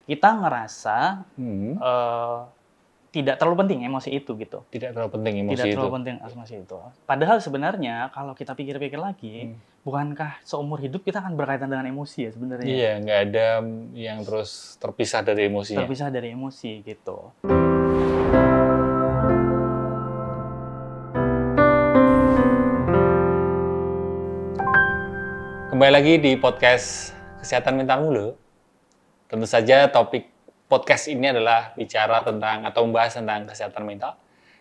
kita ngerasa tidak terlalu penting emosi itu gitu. Tidak terlalu penting emosi Tidak itu. terlalu penting emosi itu. Padahal sebenarnya kalau kita pikir-pikir lagi, bukankah seumur hidup kita akan berkaitan dengan emosi ya sebenarnya? Iya, nggak ada yang terus terpisah dari emosinya. Terpisah dari emosi gitu. Kembali lagi di podcast Kesehatan Mentalmu loh. Tentu saja topik podcast ini adalah bicara tentang atau membahas tentang kesehatan mental.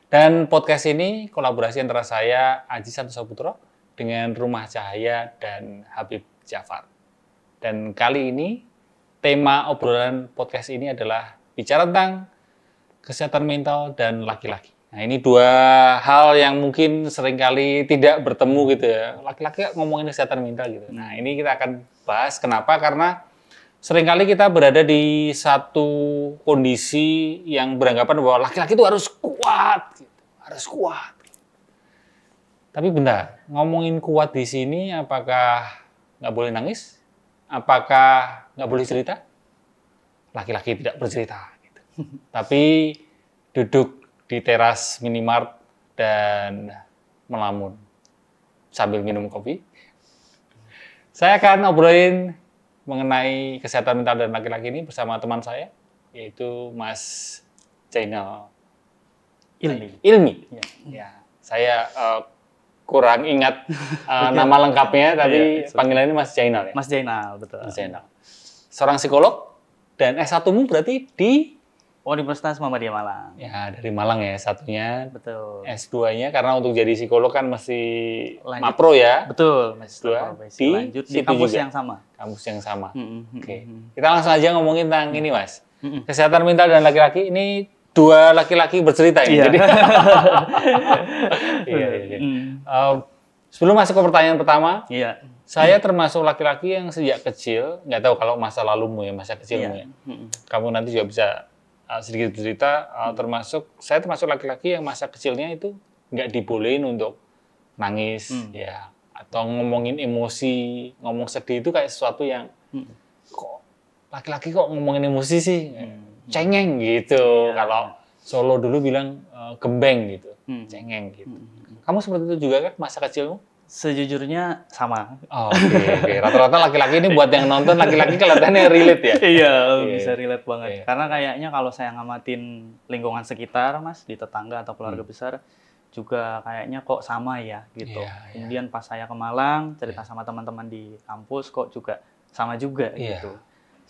Dan podcast ini kolaborasi antara saya, Aji Santo Saputro, dengan Rumah Cahaya dan Habib Jafar. Dan kali ini tema obrolan podcast ini adalah bicara tentang kesehatan mental dan laki-laki. Nah, ini dua hal yang mungkin seringkali tidak bertemu gitu ya. Laki-laki ngomongin kesehatan mental gitu. Nah, ini kita akan bahas kenapa? Karena seringkali kita berada di satu kondisi yang beranggapan bahwa laki-laki itu harus kuat, gitu. Harus kuat. Tapi benar, ngomongin kuat di sini apakah nggak boleh nangis? Apakah nggak boleh cerita? Laki-laki tidak bercerita. Gitu. Tapi duduk di teras minimart dan melamun sambil minum kopi. Saya akan ngobrolin mengenai kesehatan mental dan laki-laki ini bersama teman saya, yaitu Mas Jainal Ilmi. Ya, saya kurang ingat nama lengkapnya, tapi panggilannya Mas Jainal ya. Mas Jainal, betul. Mas Jainal. Seorang psikolog dan S1-mu berarti di Universitas Muhammadiyah Malang. Ya, dari Malang ya satunya. Betul. S2-nya karena untuk jadi psikolog kan mesti Lanjut. Mapro ya. Betul, S2 di lanjut di situ kampus juga. yang sama. Kampus yang sama. Oke. Kita langsung aja ngomongin tentang ini, Mas. Kesehatan mental dan laki-laki ini dua laki-laki bercerita ya. Iya. Jadi iya. Sebelum masuk ke pertanyaan pertama, Iya. saya termasuk laki-laki yang sejak kecil, nggak tahu kalau masa lalumu ya, masa kecilmu ya. Kamu nanti juga bisa sedikit cerita, saya termasuk laki-laki yang masa kecilnya itu nggak dibolehin untuk nangis, ya, atau ngomongin emosi, ngomong sedih itu kayak sesuatu yang kok laki-laki kok ngomongin emosi sih, cengeng gitu. Kalau Solo dulu bilang gembeng gitu, cengeng gitu. Kamu seperti itu juga kan masa kecilmu? Sejujurnya sama. Oh, oke. Rata-rata laki-laki ini buat yang nonton laki-laki kelihatannya relate ya? Iya, bisa relate banget. Karena kayaknya kalau saya ngamatin lingkungan sekitar, Mas, di tetangga atau keluarga besar, juga kayaknya kok sama ya, gitu. Kemudian pas saya ke Malang, cerita sama teman-teman di kampus, kok juga sama juga, gitu.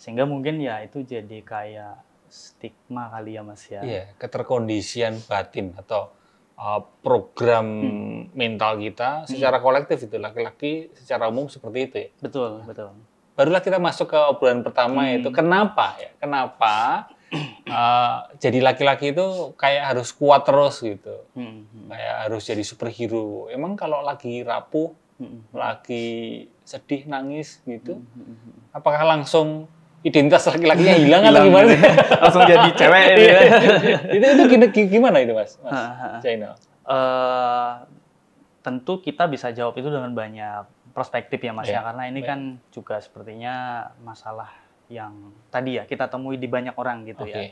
Sehingga mungkin ya itu jadi kayak stigma kali ya, Mas ya. Iya, keterkondisian batin atau program mental kita secara kolektif itu laki-laki secara umum seperti itu ya. Betul, betul. Barulah kita masuk ke obrolan pertama yaitu kenapa ya? Kenapa jadi laki-laki itu kayak harus kuat terus gitu. Kayak harus jadi superhero. Emang kalau lagi rapuh, lagi sedih, nangis gitu, apakah langsung identitas laki-lakinya hilang atau gimana sih? Langsung jadi cewek itu gimana itu Mas Jainal? Tentu kita bisa jawab itu dengan banyak perspektif ya Mas ya, karena ini kan juga sepertinya masalah yang tadi ya kita temui di banyak orang gitu ya.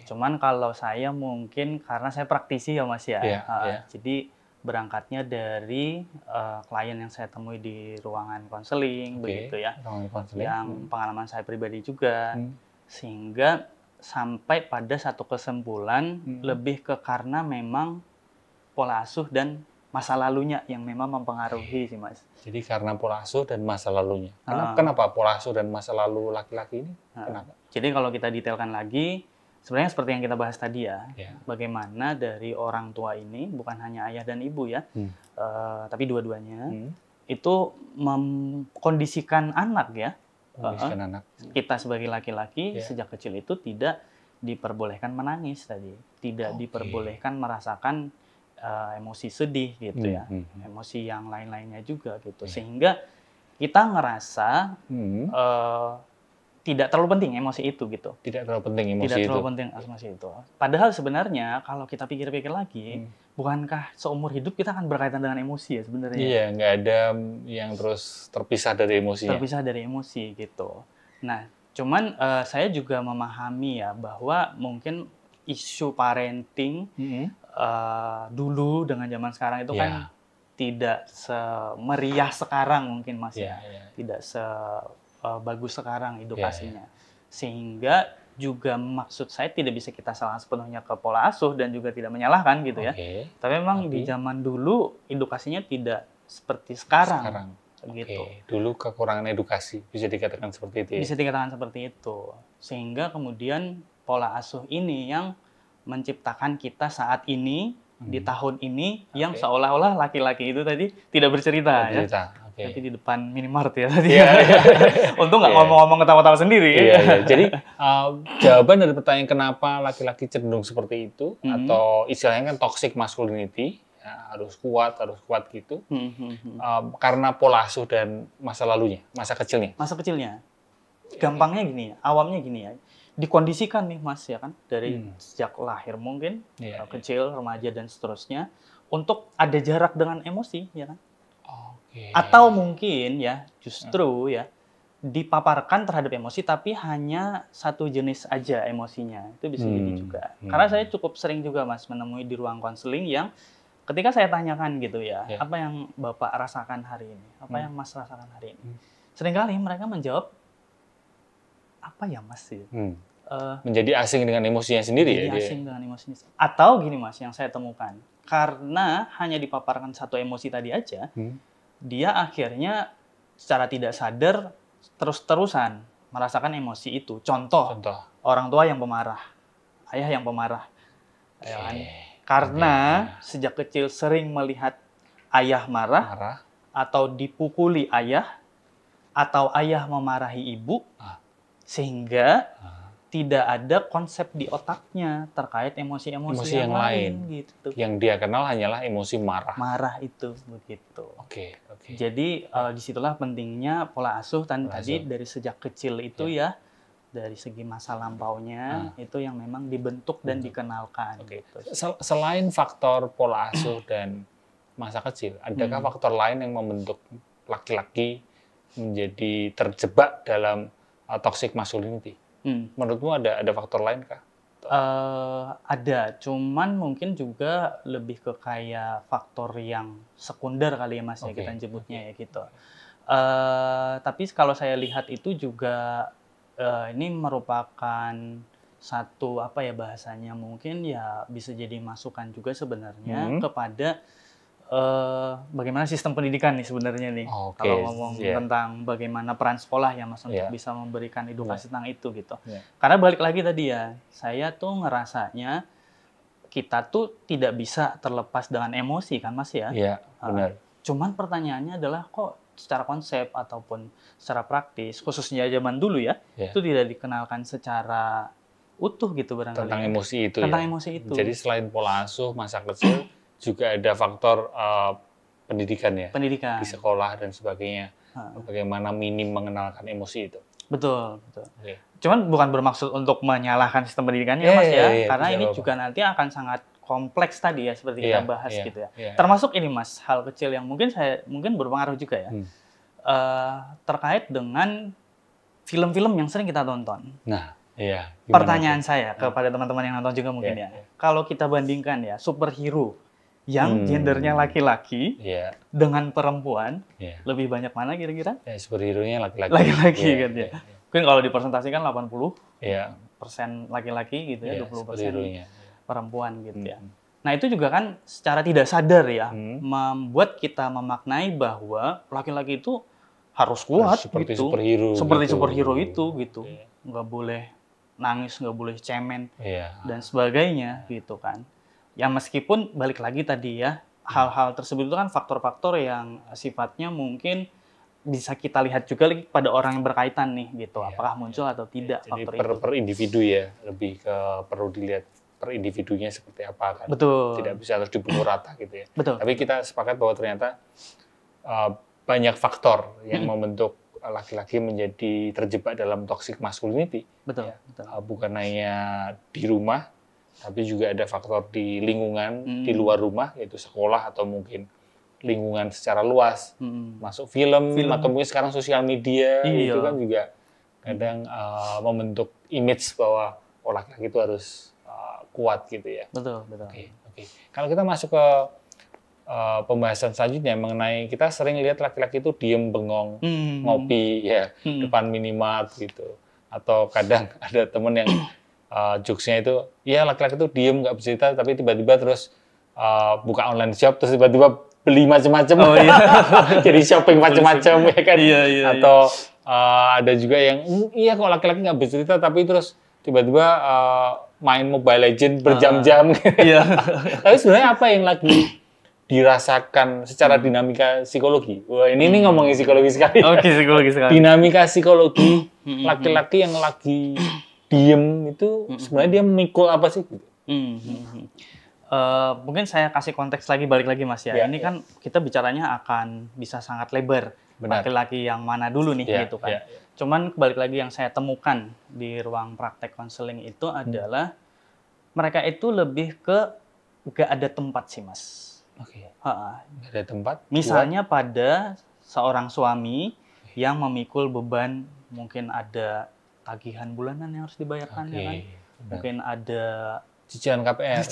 Cuman kalau saya mungkin karena saya praktisi ya Mas ya, jadi berangkatnya dari klien yang saya temui di ruangan konseling begitu ya, yang pengalaman saya pribadi juga, sehingga sampai pada satu kesimpulan lebih ke karena memang pola asuh dan masa lalunya yang memang mempengaruhi sih Mas. Jadi karena pola asuh dan masa lalunya. Kenapa pola asuh dan masa lalu laki-laki ini? Kenapa? Jadi kalau kita detailkan lagi, sebenarnya seperti yang kita bahas tadi ya, bagaimana dari orang tua ini, bukan hanya ayah dan ibu ya, tapi dua-duanya, itu mengkondisikan anak ya. Kita sebagai laki-laki sejak kecil itu tidak diperbolehkan menangis tadi, tidak diperbolehkan merasakan emosi sedih gitu ya, emosi yang lain-lainnya juga gitu, sehingga kita ngerasa tidak terlalu penting emosi itu gitu. Tidak terlalu penting emosi tidak itu. terlalu penting emosi itu. Padahal sebenarnya kalau kita pikir-pikir lagi, bukankah seumur hidup kita akan berkaitan dengan emosi ya sebenarnya? Iya, nggak ada yang terus terpisah dari emosinya. Terpisah dari emosi gitu. Nah, Cuman saya juga memahami ya bahwa mungkin isu parenting dulu dengan zaman sekarang itu kan tidak semeriah sekarang mungkin Mas ya. Tidak sebagus sekarang edukasinya. Sehingga juga maksud saya tidak bisa kita salah sepenuhnya ke pola asuh dan juga tidak menyalahkan gitu ya. Tapi memang di zaman dulu edukasinya tidak seperti sekarang. Gitu. Dulu kekurangan edukasi, bisa dikatakan seperti itu ya? Bisa dikatakan seperti itu. Sehingga kemudian pola asuh ini yang menciptakan kita saat ini, di tahun ini, yang seolah-olah laki-laki itu tadi tidak bercerita. Ya. Tapi di depan minimart ya tadi. Untung nggak ngomong-ngomong ketawa-tawa sendiri. Jadi jawaban dari pertanyaan kenapa laki-laki cenderung seperti itu, atau istilahnya kan toxic masculinity, harus kuat gitu, karena pola asuh dan masa lalunya, masa kecilnya. Masa kecilnya, gampangnya gini ya, awamnya gini ya, dikondisikan nih Mas ya kan, dari sejak lahir mungkin, kecil, remaja dan seterusnya, untuk ada jarak dengan emosi ya kan. Atau mungkin ya justru ya dipaparkan terhadap emosi tapi hanya satu jenis aja emosinya, itu bisa jadi juga. Karena saya cukup sering juga Mas menemui di ruang konseling yang ketika saya tanyakan gitu ya, apa yang Bapak rasakan hari ini, apa yang Mas rasakan hari ini, seringkali mereka menjawab apa ya Mas gitu. Menjadi asing dengan emosinya sendiri ya. Asing dengan emosinya. Atau gini Mas, yang saya temukan, karena hanya dipaparkan satu emosi tadi aja, dia akhirnya secara tidak sadar terus-terusan merasakan emosi itu. Contoh. Orang tua yang pemarah, ayah yang pemarah, ya kan? Karena sejak kecil sering melihat ayah marah, atau dipukuli ayah, atau ayah memarahi ibu, sehingga tidak ada konsep di otaknya terkait emosi-emosi yang lain gitu. Yang dia kenal hanyalah emosi marah. Marah itu begitu. Jadi disitulah pentingnya pola asuh tadi dari sejak kecil itu ya, dari segi masa lampaunya itu yang memang dibentuk dan dikenalkan. Gitu. Selain faktor pola asuh dan masa kecil, adakah faktor lain yang membentuk laki-laki menjadi terjebak dalam toxic masculinity? Menurutmu ada faktor lain kah? Ada, cuman mungkin juga lebih ke kayak faktor yang sekunder kali ya Mas ya kita nyebutnya ya gitu. Tapi kalau saya lihat itu juga ini merupakan satu apa ya bahasanya mungkin ya bisa jadi masukan juga sebenarnya kepada bagaimana sistem pendidikan nih sebenarnya nih. Kalau ngomong tentang bagaimana peran sekolah ya Mas untuk bisa memberikan edukasi tentang itu gitu. Karena balik lagi tadi ya, saya tuh ngerasanya kita tuh tidak bisa terlepas dengan emosi kan Mas ya. Iya, benar. Cuman pertanyaannya adalah kok secara konsep ataupun secara praktis, khususnya zaman dulu ya, itu tidak dikenalkan secara utuh gitu barangkali. Tentang emosi itu Tentang emosi itu. Jadi selain pola asuh masa kecil, juga ada faktor pendidikan ya, di sekolah dan sebagainya. Bagaimana minim mengenalkan emosi itu. Betul. Cuman bukan bermaksud untuk menyalahkan sistem pendidikannya Mas ya, karena ini juga nanti akan sangat kompleks tadi ya seperti kita bahas gitu ya. Termasuk ini Mas, hal kecil yang mungkin berpengaruh juga ya. Terkait dengan film-film yang sering kita tonton. Nah, pertanyaan saya kepada teman-teman yang nonton juga mungkin ya. Kalau kita bandingkan ya superhero yang gendernya laki-laki dengan perempuan, lebih banyak mana kira-kira? Superhero-nya laki-laki. Laki-laki kan ya. Mungkin kalau dipresentasikan 80% laki-laki gitu ya, 20% perempuan gitu ya. Nah itu juga kan secara tidak sadar ya, membuat kita memaknai bahwa laki-laki itu harus kuat seperti gitu. Superhero. Seperti superhero itu gitu. Nggak boleh nangis, nggak boleh cemen, dan sebagainya gitu kan. Ya meskipun balik lagi tadi ya, hal-hal tersebut itu kan faktor-faktor yang sifatnya mungkin bisa kita lihat juga lagi pada orang yang berkaitan nih gitu, apakah muncul atau tidak jadi faktor per individu ya, lebih ke perlu dilihat per individunya seperti apa kan. Betul. Tidak bisa harus dipukul rata gitu ya. Betul. Tapi kita sepakat bahwa ternyata banyak faktor yang membentuk laki-laki menjadi terjebak dalam toxic masculinity. Betul. Bukan hanya di rumah, tapi juga ada faktor di lingkungan, di luar rumah, yaitu sekolah atau mungkin lingkungan secara luas, masuk film atau mungkin sekarang sosial media, itu kan juga kadang membentuk image bahwa laki-laki itu harus kuat gitu ya. Betul. Oke. Kalau kita masuk ke pembahasan selanjutnya mengenai kita sering lihat laki-laki itu diem bengong ngopi ya depan minimart gitu, atau kadang ada temen yang jokesnya itu ya laki-laki itu diem nggak bercerita tapi tiba-tiba terus buka online shop terus tiba-tiba beli macam-macam, jadi shopping macam-macam ya kan, atau ada juga yang iya kok laki-laki nggak bercerita tapi terus tiba-tiba main Mobile Legends berjam-jam. Tapi sebenarnya apa yang lagi dirasakan secara dinamika psikologi? Wah, ini ngomongin psikologi sekali. Oke, psikologi sekali. Dinamika psikologi laki-laki yang lagi diem itu sebenarnya dia memikul apa sih? Mungkin saya kasih konteks lagi, balik lagi Mas ya. Ini kan kita bicaranya akan bisa sangat lebar. Laki-laki yang mana dulu nih gitu kan. Cuman balik lagi yang saya temukan di ruang praktek konseling itu adalah mereka itu lebih ke gak ada tempat sih Mas. Oke. Gak ada tempat. Misalnya pada seorang suami yang memikul beban, mungkin ada tagihan bulanan yang harus dibayarkan ya kan. Mungkin ada cicilan KPR.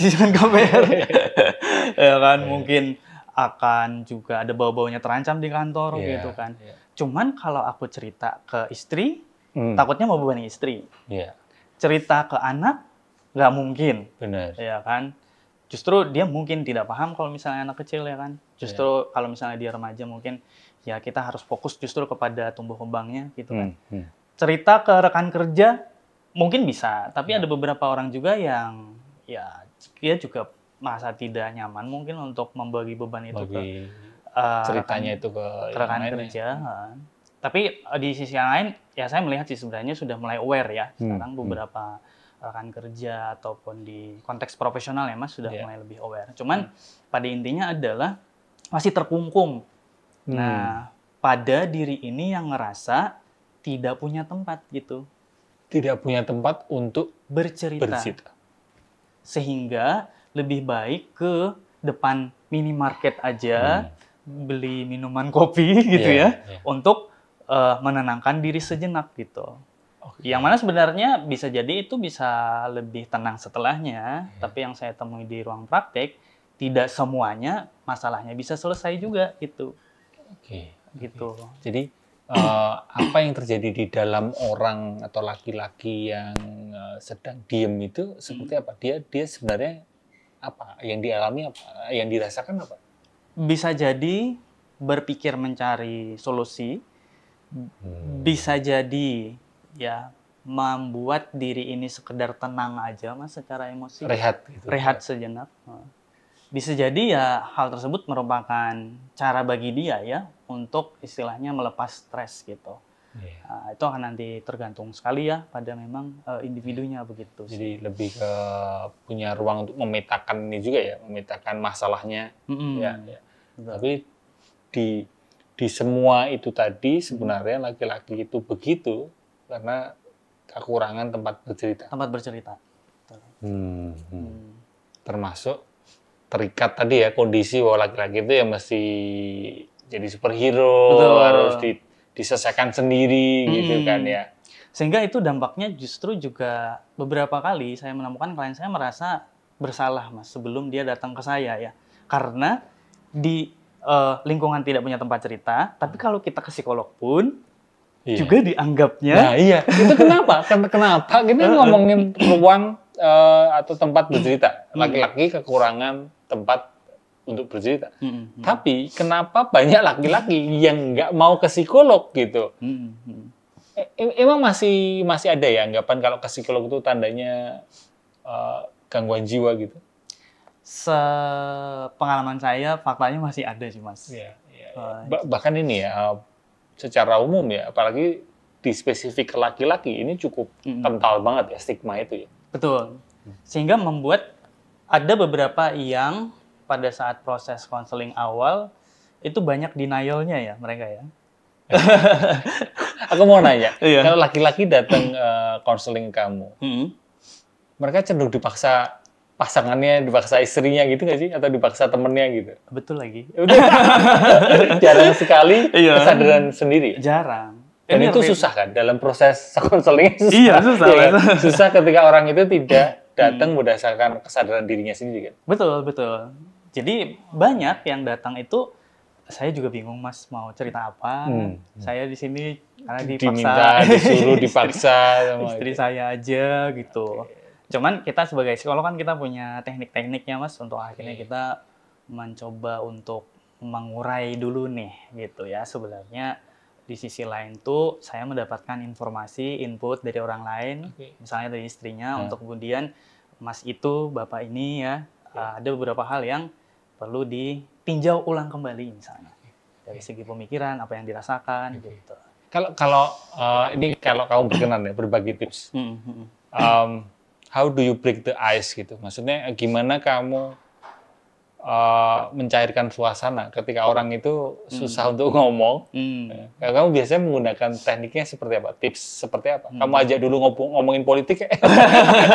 Ya kan, mungkin akan juga ada bau-baunya terancam di kantor gitu kan. Cuman kalau aku cerita ke istri, takutnya mau bebanin istri. Cerita ke anak nggak mungkin. Benar. Ya kan? Justru dia mungkin tidak paham kalau misalnya anak kecil ya kan. Justru kalau misalnya dia remaja mungkin ya kita harus fokus justru kepada tumbuh kembangnya gitu kan. Cerita ke rekan kerja mungkin bisa, tapi ada beberapa orang juga yang ya dia juga merasa tidak nyaman mungkin untuk membagi beban itu ke ceritanya itu ke rekan kerja. Tapi di sisi yang lain ya saya melihat sih sebenarnya sudah mulai aware ya sekarang beberapa rekan kerja ataupun di konteks profesional ya Mas sudah mulai lebih aware. Cuman pada intinya adalah masih terkungkung. Nah, pada diri ini yang ngerasa tidak punya tempat gitu. Tidak punya tempat untuk bercerita. Sehingga lebih baik ke depan minimarket aja beli minuman kopi gitu untuk menenangkan diri sejenak gitu. Yang mana sebenarnya bisa jadi itu bisa lebih tenang setelahnya, tapi yang saya temui di ruang praktek tidak semuanya masalahnya bisa selesai juga gitu. Gitu. Jadi apa yang terjadi di dalam orang atau laki-laki yang sedang diem itu seperti apa? Dia sebenarnya apa? Yang dialami apa? Yang dirasakan apa? Bisa jadi berpikir mencari solusi, bisa jadi ya membuat diri ini sekedar tenang aja Mas secara emosi. Rehat sejenak. Bisa jadi ya hal tersebut merupakan cara bagi dia ya untuk istilahnya melepas stres gitu. Nah, itu akan nanti tergantung sekali ya pada memang individunya begitu. Jadi lebih ke punya ruang untuk memetakan ini juga ya, memetakan masalahnya. Tapi di semua itu tadi sebenarnya laki-laki itu begitu karena kekurangan tempat bercerita. Termasuk terikat tadi ya kondisi bahwa laki-laki itu ya mesti jadi superhero, harus diselesaikan sendiri gitu kan ya. Sehingga itu dampaknya justru juga beberapa kali saya menemukan klien saya merasa bersalah Mas sebelum dia datang ke saya ya. Karena di lingkungan tidak punya tempat cerita, tapi kalau kita ke psikolog pun juga dianggapnya. Nah itu kenapa? Kenapa kita ngomongin ruang atau tempat bercerita? Laki-laki kekurangan tempat untuk bercerita. Tapi kenapa banyak laki-laki yang nggak mau ke psikolog gitu? Emang masih ada ya anggapan kalau ke psikolog itu tandanya gangguan jiwa gitu? Sepengalaman saya, faktanya masih ada sih Mas. Bahkan ini ya, secara umum ya, apalagi di spesifik ke laki-laki, ini cukup kental banget ya stigma itu ya. Betul. Sehingga membuat ada beberapa yang pada saat proses konseling awal, itu banyak denial-nya ya mereka ya. Aku mau nanya, kalau laki-laki datang konseling kamu, mereka cenderung dipaksa pasangannya, dipaksa istrinya gitu nggak sih? Atau dipaksa temennya gitu? Betul lagi. Jarang sekali kesadaran sendiri? Jarang. Dan itu susah kan dalam proses konseling? Iya, susah. Ya, kan? Susah ketika orang itu tidak datang berdasarkan kesadaran dirinya sendiri kan? Betul, betul. Jadi banyak yang datang itu, saya juga bingung Mas mau cerita apa. Saya di sini karena diminta, disuruh, dipaksa sama istri saya aja gitu. Cuman kita sebagai psikolog kan kita punya teknik-tekniknya Mas untuk akhirnya kita mencoba untuk mengurai dulu nih gitu ya. Sebenarnya di sisi lain tuh saya mendapatkan informasi, input dari orang lain, misalnya dari istrinya, untuk kemudian Mas itu, Bapak ini ya, ada beberapa hal yang perlu ditinjau ulang kembali misalnya. Dari segi pemikiran, apa yang dirasakan gitu. Kalau ini kalau kamu berkenan ya, berbagi tips. How do you break the ice gitu? Maksudnya gimana kamu mencairkan suasana ketika orang itu susah untuk ngomong. Kamu biasanya menggunakan tekniknya seperti apa? Tips seperti apa? Kamu ajak dulu ngomongin politik ya?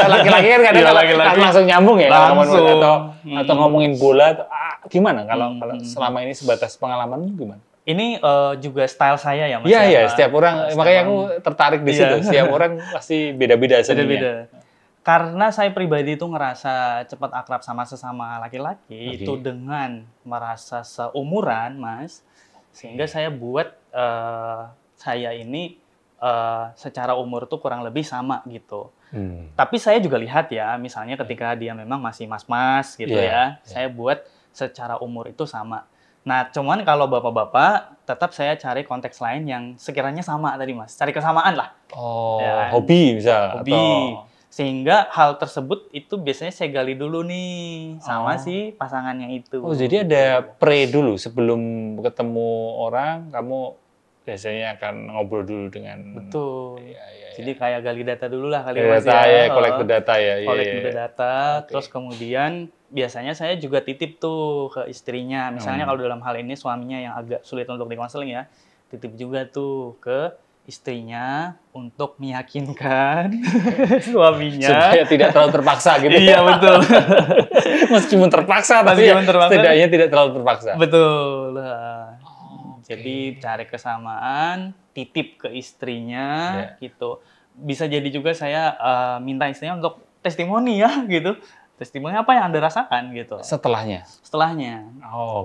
Laki-laki kan kadang langsung nyambung ya, atau ngomongin bola. Gimana kalau selama ini sebatas pengalaman gimana? Ini juga style saya ya Mas. Iya, setiap orang, makanya aku tertarik di situ. Setiap orang pasti beda-beda sebenarnya. Karena saya pribadi itu ngerasa cepat akrab sama sesama laki-laki itu dengan merasa seumuran, Mas. Sehingga saya buat saya ini secara umur tuh kurang lebih sama gitu. Tapi saya juga lihat ya, misalnya ketika dia memang masih mas-mas gitu saya buat secara umur itu sama. Nah, cuman kalau bapak-bapak, tetap saya cari konteks lain yang sekiranya sama tadi, Mas. Cari kesamaan lah. Hobi bisa. Hobi. Sehingga hal tersebut itu biasanya saya gali dulu nih sama si pasangannya itu. Jadi ada pre dulu sebelum ketemu orang, kamu biasanya akan ngobrol dulu dengan. Betul. Jadi kayak gali data dulu lah kali Mas ya. Kolek data ya. Kolek data, terus kemudian biasanya saya juga titip tuh ke istrinya. Misalnya kalau dalam hal ini suaminya yang agak sulit untuk dikonseling ya, titip juga tuh ke istrinya untuk meyakinkan suaminya supaya tidak terlalu terpaksa gitu. Iya betul. Meskipun terpaksa tapi setidaknya tidak terlalu terpaksa. Betul. Jadi cari kesamaan, titip ke istrinya gitu. Bisa jadi juga saya minta istrinya untuk testimoni ya gitu. Testimoni apa yang Anda rasakan gitu. Setelahnya.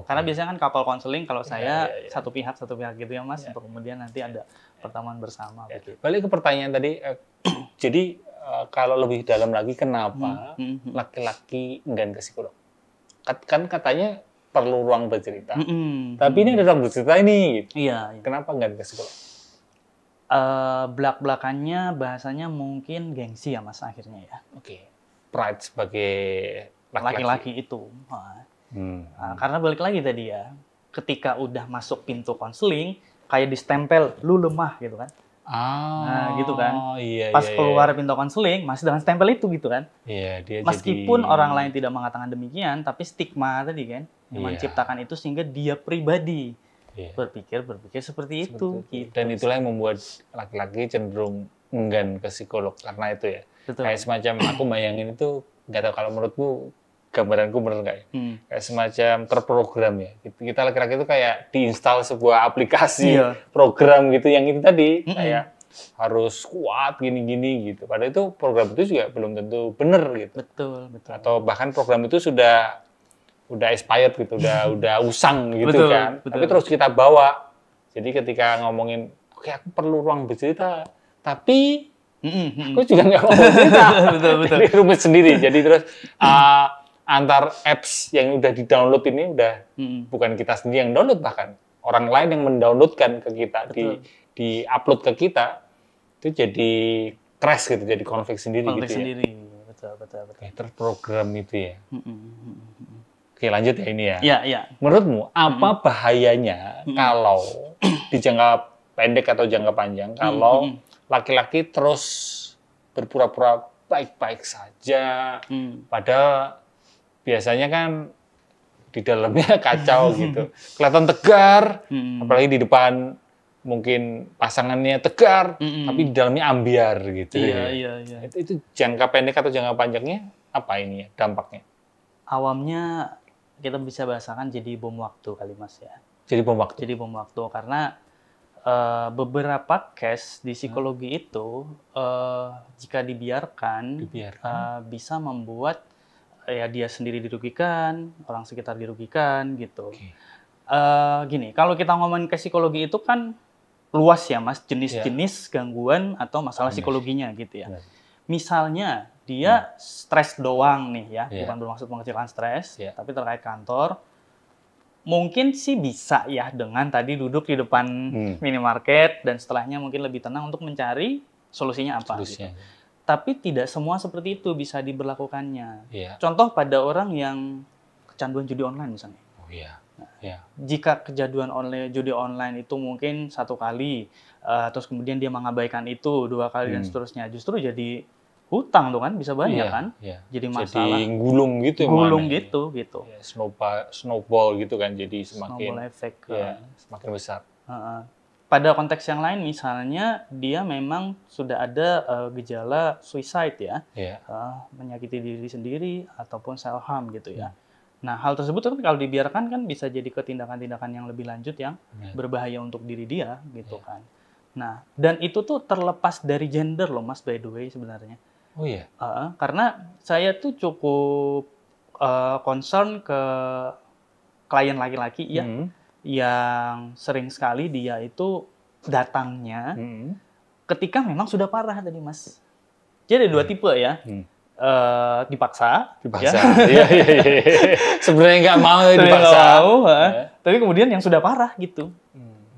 Karena biasanya kan couple counseling kalau saya satu pihak gitu ya Mas. Untuk kemudian nanti ada pertemuan bersama. Begitu. Balik ke pertanyaan tadi. Jadi kalau lebih dalam lagi kenapa laki-laki enggan ke psikolog? Kan katanya perlu ruang bercerita. Tapi ini ada ruang bercerita ini. Gitu. Iya. Kenapa enggan ke psikolog? Belak-belakannya bahasanya mungkin gengsi ya Mas akhirnya ya. Pride sebagai laki-laki itu. Karena balik lagi tadi ya, ketika udah masuk pintu konseling, kayak distempel, lu lemah gitu kan. Nah gitu kan. Pas keluar pintu konseling, masih dengan stempel itu gitu kan. Meskipun orang lain tidak mengatakan demikian, tapi stigma tadi kan, yang menciptakan itu sehingga dia pribadi berpikir seperti itu. Gitu. Dan itulah yang membuat laki-laki cenderung enggan ke psikolog karena itu ya. Betul. Kayak semacam aku bayangin itu, nggak tahu kalau menurutmu gambaranku benar nggak ya? Kayak semacam terprogram ya. Kita laki-laki itu kayak diinstal sebuah aplikasi program gitu yang itu tadi kayak harus kuat gini-gini gitu. Padahal itu program itu juga belum tentu benar gitu. Betul. Atau bahkan program itu sudah expired gitu, udah usang gitu kan. Tapi terus kita bawa. Jadi ketika ngomongin, oke aku perlu ruang bercerita, tapi aku juga nggak mau cerita. Betul. Jadi rumit sendiri. Jadi terus antar apps yang udah di-download ini udah bukan kita sendiri yang download, bahkan orang lain yang mendownloadkan ke kita, di-upload ke kita, itu jadi crash gitu, jadi konflik sendiri gitu ya. Betul. Terprogram itu ya. Oke, lanjut ya ini ya. Iya. Menurutmu apa bahayanya kalau di jangka pendek atau jangka panjang kalau laki-laki terus berpura-pura baik-baik saja, padahal biasanya kan di dalamnya kacau gitu. Kelihatan tegar, apalagi di depan mungkin pasangannya tegar, tapi di dalamnya ambiar gitu. Iya. Itu jangka pendek atau jangka panjangnya apa ini ya dampaknya? Awamnya kita bisa bahasakan jadi bom waktu kali Mas ya. Jadi bom waktu. Jadi bom waktu karena beberapa case di psikologi itu jika dibiarkan bisa membuat ya dia sendiri dirugikan, orang sekitar dirugikan gitu. Gini, kalau kita ngomongin ke psikologi itu kan luas ya Mas, jenis-jenis gangguan atau masalah psikologinya gitu ya. Misalnya dia stres doang nih ya, bukan bermaksud mengecilkan stres, tapi terkait kantor. Mungkin sih bisa ya dengan tadi duduk di depan minimarket dan setelahnya mungkin lebih tenang untuk mencari solusinya apa. Gitu. Tapi tidak semua seperti itu bisa diberlakukannya. Contoh pada orang yang kecanduan judi online misalnya. Jika kecanduan judi online itu mungkin 1 kali, terus kemudian dia mengabaikan itu 2 kali dan seterusnya, justru jadi hutang tuh kan bisa banyak kan, jadi masalah. Jadi gulung gitu. Gulung gitu. Ya, snowball gitu kan, jadi semakin snowball effect. Semakin besar. Pada konteks yang lain misalnya dia memang sudah ada gejala suicide ya, menyakiti diri sendiri ataupun self harm gitu ya. Nah hal tersebut kan kalau dibiarkan kan bisa jadi ke tindakan-tindakan yang lebih lanjut yang berbahaya untuk diri dia gitu kan. Nah dan itu tuh terlepas dari gender loh Mas, by the way sebenarnya. Karena saya tuh cukup concern ke klien laki-laki ya, yang sering sekali dia itu datangnya ketika memang sudah parah tadi Mas. Jadi ada 2 tipe ya, dipaksa. Iya. Sebenarnya nggak mau dipaksa. Tapi kemudian yang sudah parah gitu.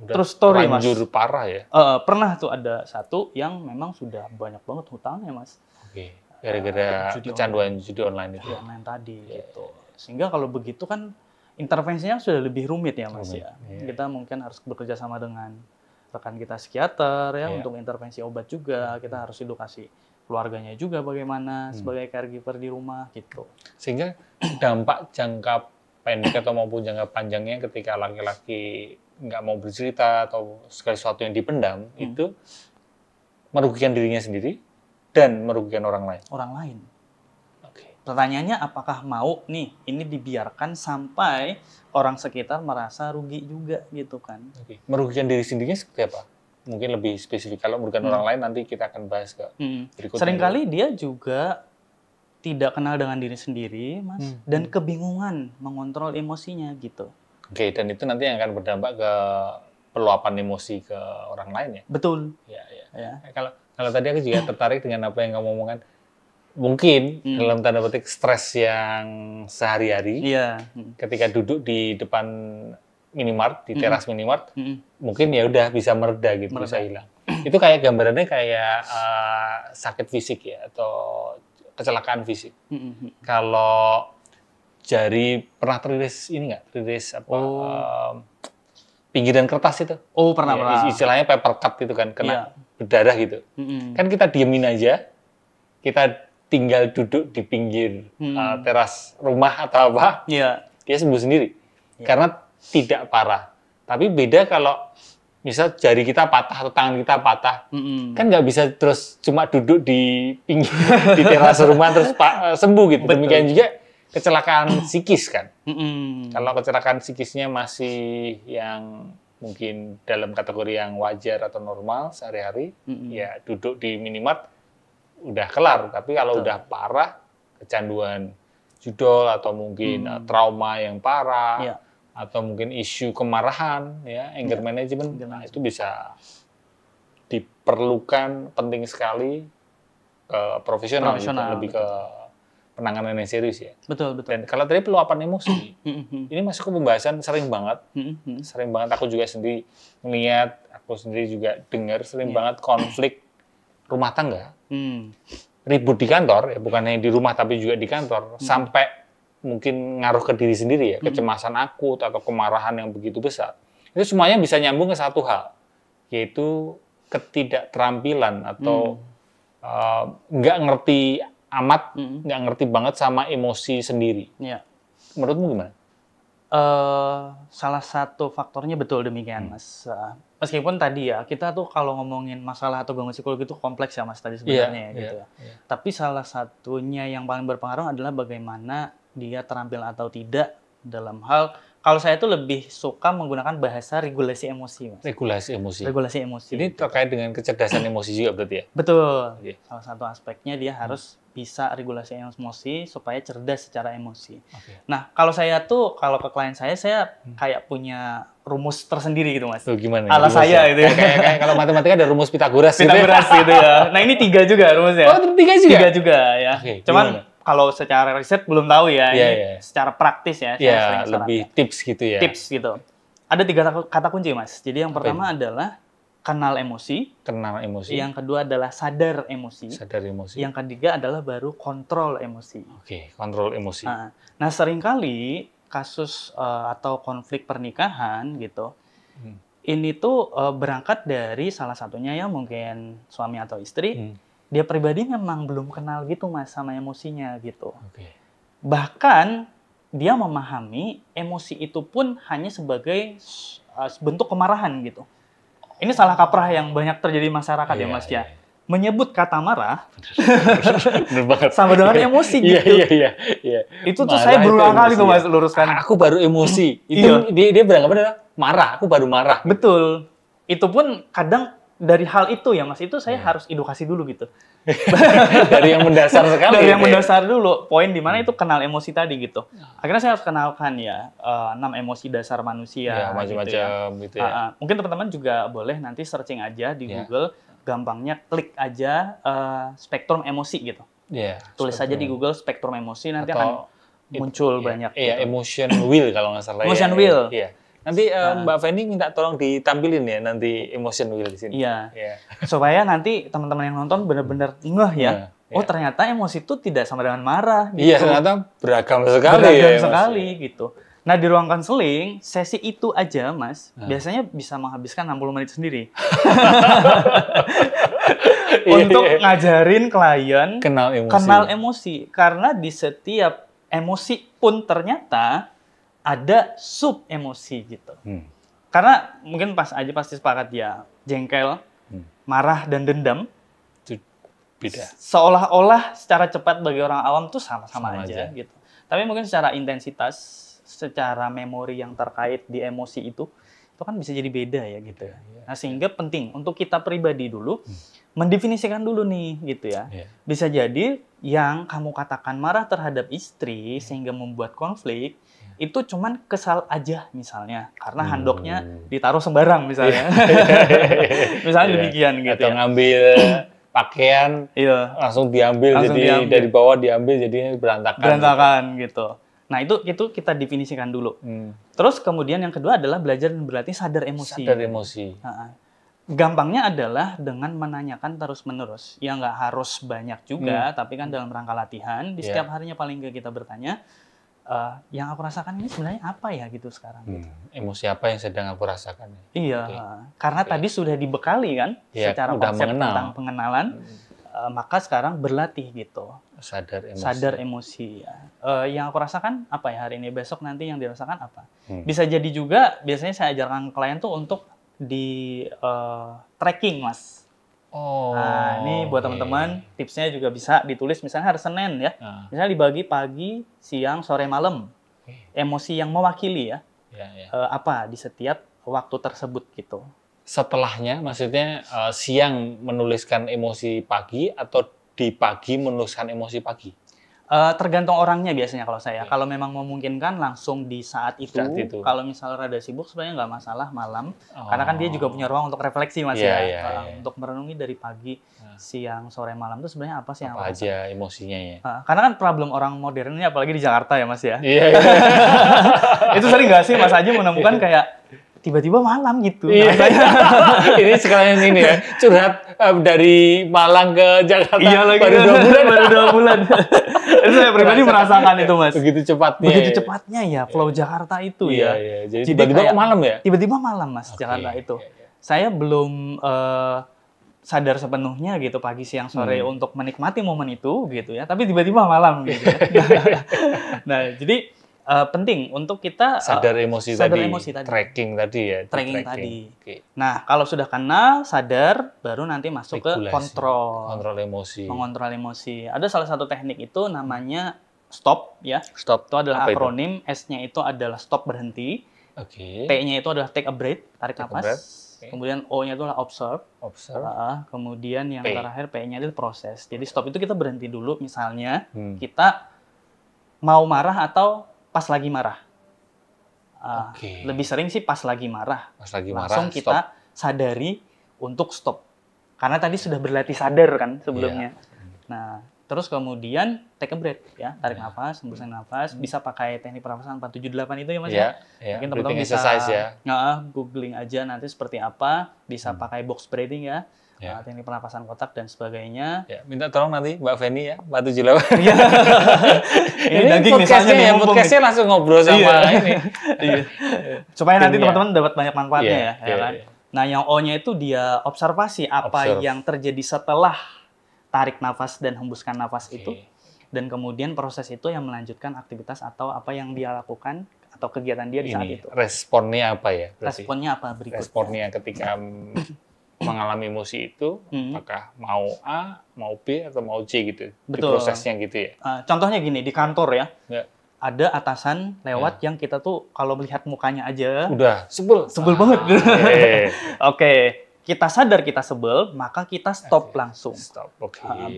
Terus story Mas. Lanjur parah ya. Pernah tuh ada satu yang memang sudah banyak banget hutangnya Mas. Gara-gara kecanduan judi online itu. Online tadi gitu. Sehingga kalau begitu kan intervensinya sudah lebih rumit ya Mas ya. Kita mungkin harus bekerja sama dengan rekan kita psikiater ya untuk intervensi obat juga. Kita harus edukasi keluarganya juga bagaimana sebagai caregiver di rumah gitu. Sehingga dampak jangka pendek atau maupun jangka panjangnya ketika laki-laki nggak mau bercerita atau segala sesuatu yang dipendam itu merugikan dirinya sendiri dan merugikan orang lain. Orang lain. Pertanyaannya apakah mau nih ini dibiarkan sampai orang sekitar merasa rugi juga gitu kan? Merugikan diri sendirinya seperti apa? Mungkin lebih spesifik. Kalau merugikan orang lain nanti kita akan bahas ke berikutnya. Seringkali dia juga tidak kenal dengan diri sendiri, Mas, dan kebingungan mengontrol emosinya gitu. Dan itu nanti yang akan berdampak ke peluapan emosi ke orang lain ya? Betul. Ya. Kalau tadi aku juga tertarik dengan apa yang kamu omongkan. Mungkin dalam tanda petik stres yang sehari-hari, ketika duduk di depan minimart, di teras minimart, mungkin ya udah bisa mereda gitu, bisa hilang. Itu kayak gambarannya kayak sakit fisik ya, atau kecelakaan fisik. Kalau jari pernah teriris ini nggak? Teriris apa? Pinggiran kertas itu. Pernah. Istilahnya paper cut itu kan, kena berdarah gitu. Kan kita diemin aja, kita tinggal duduk di pinggir teras rumah atau apa, dia sembuh sendiri. Karena tidak parah. Tapi beda kalau misal jari kita patah atau tangan kita patah, kan nggak bisa terus cuma duduk di pinggir di teras rumah terus sembuh gitu. Demikian juga kecelakaan psikis kan. Kalau kecelakaan psikisnya masih yang mungkin dalam kategori yang wajar atau normal sehari-hari, ya duduk di minimart udah kelar. Tapi kalau udah parah, kecanduan judol atau mungkin trauma yang parah, atau mungkin isu kemarahan, ya anger management, nah itu bisa diperlukan penting sekali profesional. Gitu, lebih ke penanganan yang serius ya. Betul. Dan kalau tadi peluapan emosi, ini masuk ke pembahasan sering banget aku juga sendiri melihat, aku sendiri juga dengar sering banget konflik rumah tangga, ribut di kantor, ya bukan hanya di rumah tapi juga di kantor, sampai mungkin ngaruh ke diri sendiri ya, kecemasan akut atau kemarahan yang begitu besar. Itu semuanya bisa nyambung ke satu hal, yaitu ketidakterampilan atau nggak ngerti amat, nggak ngerti banget sama emosi sendiri. Menurutmu gimana? Salah satu faktornya betul demikian, Mas. Meskipun tadi ya, kita tuh kalau ngomongin masalah atau gangguan psikologi itu kompleks ya, Mas, tadi sebenarnya gitu ya. Tapi salah satunya yang paling berpengaruh adalah bagaimana dia terampil atau tidak dalam hal, Kalau saya tuh lebih suka menggunakan bahasa regulasi emosi, Mas. Regulasi emosi. Regulasi emosi. Ini terkait dengan kecerdasan emosi juga berarti ya? Betul. Salah satu aspeknya dia harus bisa regulasi emosi supaya cerdas secara emosi. Nah, kalau saya tuh, kalau ke klien saya kayak punya rumus tersendiri gitu, Mas. Gimana? Ala saya itu. Kayak kalau matematika ada rumus Pitagoras. Pitagoras gitu ya. Nah, ini 3 juga rumusnya. Oh, 3 juga? 3 juga ya. Cuman kalau secara riset belum tahu ya, ini secara praktis ya. Iya, lebih tips gitu ya. Tips gitu. Ada 3 kata kunci, Mas. Jadi yang pertama adalah kenal emosi. Kenal emosi. Yang kedua adalah sadar emosi. Sadar emosi. Yang ketiga adalah baru kontrol emosi. Oke, kontrol emosi. Nah, seringkali kasus atau konflik pernikahan gitu, ini tuh berangkat dari salah satunya ya mungkin suami atau istri. Dia pribadi memang belum kenal gitu, Mas, sama emosinya gitu. Bahkan dia memahami emosi itu pun hanya sebagai bentuk kemarahan gitu. Ini salah kaprah yang banyak terjadi di masyarakat ya, Mas ya. Menyebut kata marah sama dengan emosi gitu. Iya. Itu tuh saya berulang kali tuh, Mas, luruskan. Aku baru emosi. Itu dia beranggapan adalah marah. Aku baru marah. Betul. Itu pun kadang dari hal itu ya, Mas, itu saya harus edukasi dulu gitu. Dari yang mendasar sekali. Dari yang mendasar dulu, poin di mana itu kenal emosi tadi gitu. Akhirnya saya harus kenalkan ya 6 emosi dasar manusia. Ya, macam-macam gitu ya. Mungkin teman-teman juga boleh nanti searching aja di Google, gampangnya klik aja spektrum emosi gitu. Tulis aja di Google spektrum emosi, nanti akan muncul banyak. Iya, gitu. Emotion wheel kalau nggak salah. Emotion wheel. Iya. Nanti Mbak Feni minta tolong ditampilin ya nanti emotion wheel di sini. Iya. Supaya nanti teman-teman yang nonton benar-benar ngeh ya. Oh, ternyata emosi itu tidak sama dengan marah gitu. Iya, ternyata beragam sekali. Beragam sekali gitu. Nah, di ruang konseling, sesi itu aja, Mas, biasanya bisa menghabiskan 60 menit sendiri. Untuk ngajarin klien kenal emosi. Karena di setiap emosi pun ternyata ada sub emosi gitu. Karena mungkin pasti sepakat ya, jengkel, marah dan dendam itu beda. Seolah-olah secara cepat bagi orang awam tuh sama-sama aja gitu. Tapi mungkin secara intensitas, secara memori yang terkait di emosi itu kan bisa jadi beda ya gitu. Nah, sehingga penting untuk kita pribadi dulu mendefinisikan dulu nih gitu ya. Bisa jadi yang kamu katakan marah terhadap istri sehingga membuat konflik itu cuman kesal aja misalnya karena handuknya ditaruh sembarang misalnya. Misalnya demikian gitu. Atau ngambil pakaian langsung diambil dari bawah diambil jadinya berantakan gitu. Nah, itu kita definisikan dulu. Terus kemudian yang kedua adalah belajar dan berlatih sadar emosi. Sadar emosi. Gampangnya adalah dengan menanyakan terus-menerus. Ya nggak harus banyak juga, tapi kan dalam rangka latihan, di setiap harinya paling nggak kita bertanya, yang aku rasakan ini sebenarnya apa ya gitu sekarang. Gitu. Emosi apa yang sedang aku rasakan? Iya, karena tadi sudah dibekali kan, secara konsep tentang pengenalan, maka sekarang berlatih gitu. Sadar emosi. Yang aku rasakan apa ya hari ini, besok nanti yang dirasakan apa. Bisa jadi juga, biasanya saya ajarkan klien tuh untuk di tracking, Mas. Nah, ini buat teman-teman, tipsnya juga bisa ditulis misalnya hari Senin ya. Misalnya dibagi pagi, siang, sore, malam. Emosi yang mewakili ya. Apa di setiap waktu tersebut gitu. Setelahnya maksudnya siang menuliskan emosi pagi atau di pagi menuliskan emosi pagi? Tergantung orangnya biasanya kalau saya. Kalau memang memungkinkan langsung di saat itu. Kalau misalnya rada sibuk sebenarnya nggak masalah malam. Karena kan dia juga punya ruang untuk refleksi Mas ya. Untuk merenungi dari pagi, siang, sore, malam itu sebenarnya apa sih yang apa aja emosinya ya. Karena kan problem orang modern ini apalagi di Jakarta ya Mas ya. Itu sering nggak sih Mas Aji menemukan kayak tiba-tiba malam gitu. Ini sekalian ini ya, curhat dari Malang ke Jakarta baru 2 bulan. Baru 2 bulan. Itu saya pribadi merasakan itu Mas. Begitu cepatnya. Begitu cepatnya ya, flow Jakarta itu ya. Jadi tiba-tiba malam ya? Tiba-tiba malam Mas, Jakarta itu. Saya belum sadar sepenuhnya gitu pagi, siang, sore untuk menikmati momen itu gitu ya. Tapi tiba-tiba malam gitu. Nah, jadi penting untuk kita sadar emosi tadi, tracking tadi ya. Tracking tadi. Nah, kalau sudah kenal, sadar, baru nanti masuk regulasi, ke kontrol. Kontrol emosi. Mengontrol emosi. Ada salah satu teknik itu namanya stop ya. Stop. Itu adalah Apa akronim, S-nya itu adalah stop berhenti. Oke. T-nya itu adalah take a breath, tarik nafas. Okay. Kemudian O-nya itu adalah observe. Kemudian yang terakhir P-nya itu proses. Jadi stop itu kita berhenti dulu, misalnya kita mau marah atau pas lagi marah. Lebih sering sih pas lagi marah. Pas lagi marah, langsung kita sadari untuk stop. Karena tadi sudah berlatih sadar kan sebelumnya. Nah, terus kemudian take a breath ya, tarik nafas, hembuskan nafas, bisa pakai teknik pernapasan 478 itu ya Mas ya. Mungkin teman-teman bisa googling aja nanti seperti apa, bisa pakai box breathing ya. Teknik pernapasan kotak dan sebagainya. Ya, minta tolong nanti Mbak Feni ya, 478. Ini daging misalnya ya, podcastnya langsung ngobrol sama ini. Supaya nanti teman-teman dapat banyak manfaatnya ya kan. Nah, yang O-nya itu dia observasi apa yang terjadi setelah tarik nafas dan hembuskan nafas itu, dan kemudian proses itu yang melanjutkan aktivitas atau apa yang dia lakukan atau kegiatan dia di saat itu. Responnya apa ya? Responnya apa berikutnya? Responnya ketika mengalami emosi itu, apakah mau A, mau B, atau mau C gitu? Betul. Di prosesnya gitu ya? Contohnya gini, di kantor ya. Ada atasan lewat yang kita tuh kalau melihat mukanya aja udah sebel banget. Oke. Kita sadar kita sebel, maka kita stop langsung.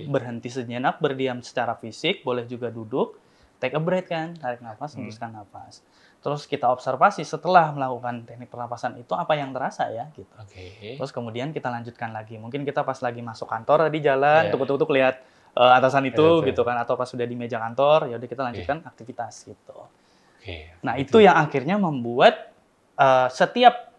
Berhenti sejenak, berdiam secara fisik, boleh juga duduk, take a breath kan, tarik nafas, hembuskan nafas. Terus kita observasi setelah melakukan teknik pernapasan itu apa yang terasa ya, gitu. Terus kemudian kita lanjutkan lagi. Mungkin kita pas lagi masuk kantor di jalan, tuk-tuk lihat atasan itu gitu kan, atau pas sudah di meja kantor, ya udah kita lanjutkan aktivitas gitu. Nah itu yang akhirnya membuat setiap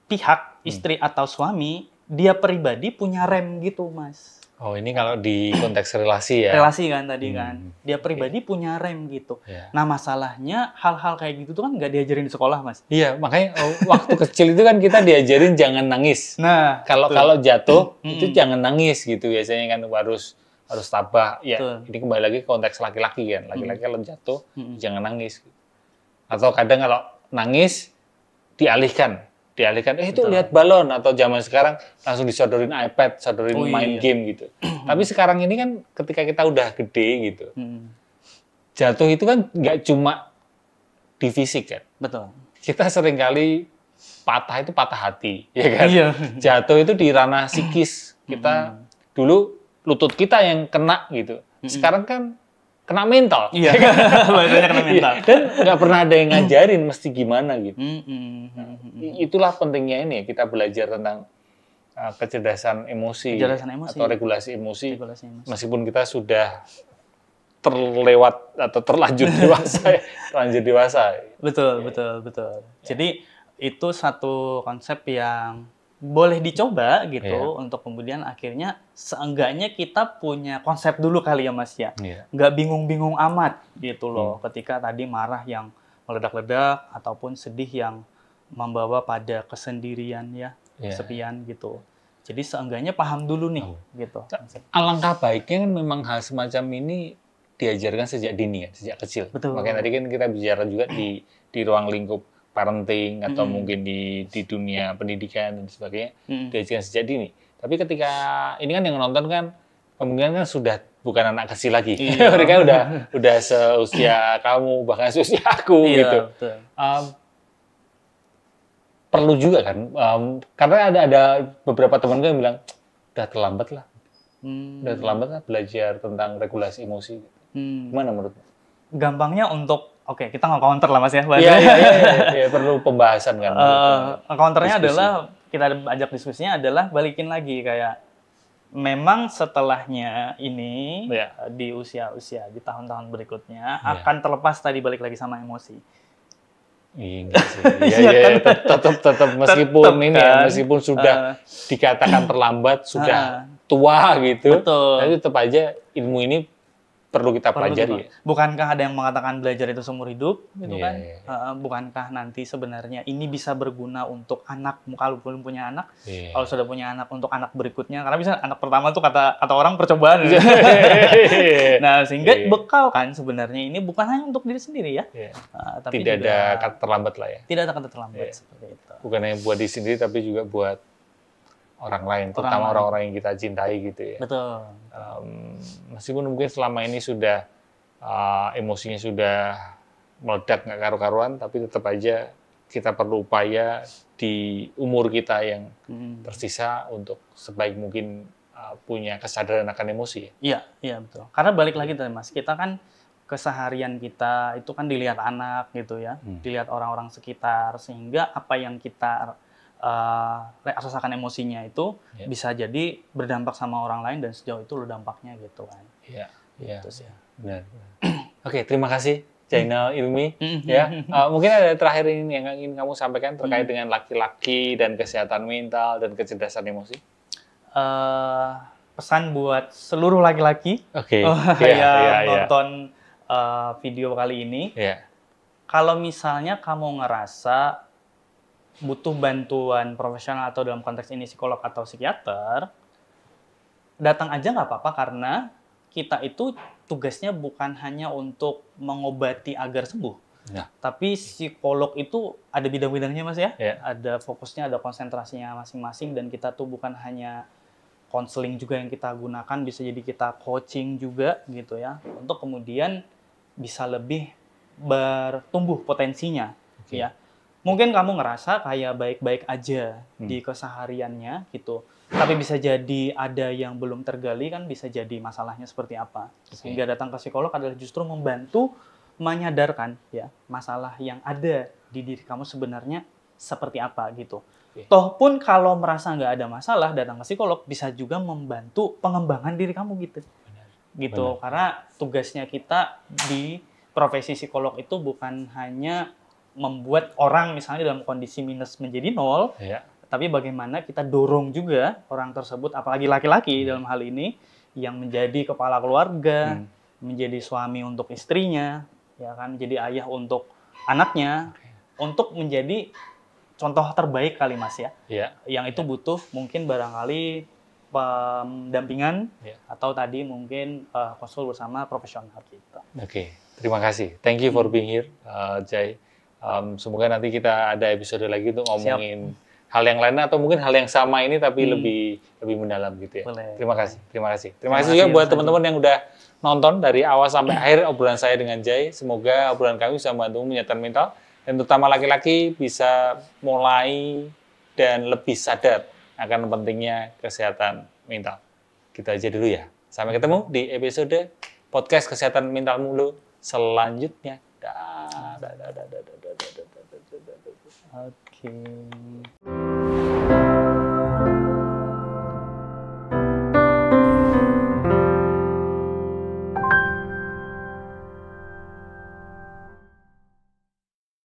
pihak, istri atau suami, dia pribadi punya rem gitu, Mas. Oh, ini kalau di konteks relasi ya? Relasi kan tadi kan. Dia pribadi punya rem gitu. Nah, masalahnya hal-hal kayak gitu tuh kan nggak diajarin di sekolah, Mas. Iya, makanya waktu kecil itu kan kita diajarin jangan nangis. Nah, kalau jatuh, itu jangan nangis gitu. Biasanya kan harus tabah. Ya, ini kembali lagi ke konteks laki-laki kan. Laki-laki kalau jatuh, jangan nangis. Atau kadang kalau nangis, dialihkan itu lihat balon, atau zaman sekarang langsung disodorin iPad, sodorin main game gitu. Tapi sekarang ini kan ketika kita udah gede gitu, jatuh itu kan nggak cuma di fisik kan. Betul. Kita seringkali patah itu patah hati, ya kan? Jatuh itu di ranah psikis. Kita dulu lutut kita yang kena gitu. Sekarang kan kena mental. Iya, bahasanya kena mental. Dan nggak pernah ada yang ngajarin mesti gimana gitu. Itulah pentingnya ini, kita belajar tentang kecerdasan emosi, atau regulasi emosi. Meskipun kita sudah terlewat atau terlanjur dewasa. Betul. Jadi itu satu konsep yang boleh dicoba gitu untuk kemudian akhirnya seenggaknya kita punya konsep dulu kali ya Mas ya. Nggak bingung-bingung amat gitu loh ketika tadi marah yang meledak-ledak ataupun sedih yang membawa pada kesendirian ya, kesepian gitu. Jadi seenggaknya paham dulu nih gitu. Alangkah baiknya kan memang hal semacam ini diajarkan sejak dini ya, sejak kecil. Betul. Makanya tadi kan kita bicara juga di ruang lingkup parenting atau mungkin di dunia pendidikan dan sebagainya, diajarkan sejak dini. Tapi ketika ini kan yang nonton kan kemungkinan kan sudah bukan anak kecil lagi. Mereka udah seusia kamu, bahkan seusia aku gitu. Betul. Perlu juga kan, karena ada beberapa teman gue yang bilang udah terlambat lah, belajar tentang regulasi emosi. Gimana menurutmu? Gampangnya untuk kita nge-counter lah Mas ya. Iya, perlu pembahasan kan. Counternya adalah, kita ajak diskusinya adalah balikin lagi kayak, memang setelahnya ini, di usia-usia, di tahun-tahun berikutnya, akan terlepas tadi balik lagi sama emosi. Iya, enggak sih. Tetap meskipun sudah dikatakan terlambat, sudah tua gitu, tapi tetap aja ilmu ini perlu kita pelajari. Bukankah ada yang mengatakan belajar itu seumur hidup, gitu kan? Bukankah nanti sebenarnya ini bisa berguna untuk anak, kalau belum punya anak, kalau sudah punya anak untuk anak berikutnya, karena bisa anak pertama tuh kata orang percobaan. Nah, sehingga bekal kan sebenarnya ini bukan hanya untuk diri sendiri ya. Tapi tidak ada kata terlambat lah ya. Tidak ada kata terlambat seperti itu. Bukan hanya buat diri sendiri, tapi juga buat orang lain, terutama orang-orang yang kita cintai gitu ya. Betul. Meskipun mungkin selama ini sudah emosinya sudah meledak nggak karu-karuan, tapi tetap aja kita perlu upaya di umur kita yang tersisa untuk sebaik mungkin punya kesadaran akan emosi. Iya, iya betul. Karena balik lagi tadi Mas, kita kan keseharian kita itu kan dilihat anak gitu ya, dilihat orang-orang sekitar, sehingga apa yang kita rasakan emosinya itu bisa jadi berdampak sama orang lain dan sejauh itu lo dampaknya gitu kan. Iya, iya. Gitu sih. Benar. Oke, terima kasih Zainal Ilmi. Ya, mungkin ada terakhir ini yang ingin kamu sampaikan terkait dengan laki-laki dan kesehatan mental dan kecerdasan emosi. Pesan buat seluruh laki-laki yang nonton video kali ini. Kalau misalnya kamu ngerasa butuh bantuan profesional atau dalam konteks ini psikolog atau psikiater, datang aja nggak apa-apa karena kita itu tugasnya bukan hanya untuk mengobati agar sembuh. Tapi psikolog itu ada bidang-bidangnya Mas ya. Ada fokusnya, ada konsentrasinya masing-masing dan kita tuh bukan hanya konseling juga yang kita gunakan, bisa jadi kita coaching juga gitu ya. Untuk kemudian bisa lebih bertumbuh potensinya ya. Mungkin kamu ngerasa kayak baik-baik aja di kesehariannya gitu. Tapi bisa jadi ada yang belum tergali kan, bisa jadi masalahnya seperti apa. Sehingga datang ke psikolog adalah justru membantu menyadarkan ya masalah yang ada di diri kamu sebenarnya seperti apa gitu. Toh pun kalau merasa nggak ada masalah, datang ke psikolog bisa juga membantu pengembangan diri kamu gitu. Gitu. Karena tugasnya kita di profesi psikolog itu bukan hanya membuat orang misalnya dalam kondisi minus menjadi nol, tapi bagaimana kita dorong juga orang tersebut, apalagi laki-laki dalam hal ini, yang menjadi kepala keluarga, menjadi suami untuk istrinya, ya kan, menjadi ayah untuk anaknya, untuk menjadi contoh terbaik kali Mas ya. Yang itu butuh mungkin barangkali pendampingan atau tadi mungkin konsul bersama profesional kita. Terima kasih. Thank you for being here, Jai. Semoga nanti kita ada episode lagi untuk ngomongin hal yang lain atau mungkin hal yang sama ini tapi lebih mendalam gitu ya. Terima kasih. Terima kasih juga buat teman-teman yang udah nonton dari awal sampai akhir obrolan saya dengan Jai. Semoga obrolan kami bisa membantu menyatakan mental dan terutama laki-laki bisa mulai dan lebih sadar akan pentingnya kesehatan mental. Gitu aja dulu ya. Sampai ketemu di episode podcast kesehatan mental mulu selanjutnya. Oke.